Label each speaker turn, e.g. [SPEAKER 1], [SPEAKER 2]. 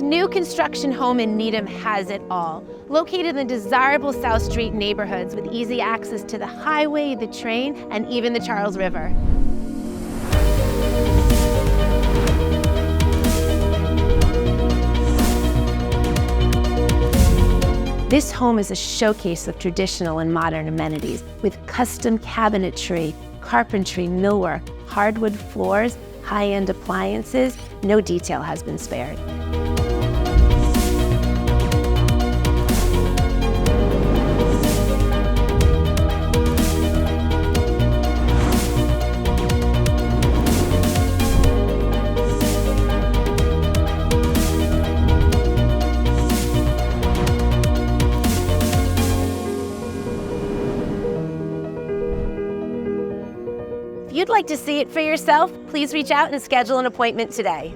[SPEAKER 1] new construction home in Needham has it all. Located in the desirable South Street neighborhoods with easy access to the highway, the train, and even the Charles River. This home is a showcase of traditional and modern amenities with custom cabinetry, carpentry, millwork, hardwood floors, high-end appliances. No detail has been spared. If you'd like to see it for yourself, please reach out and schedule an appointment today.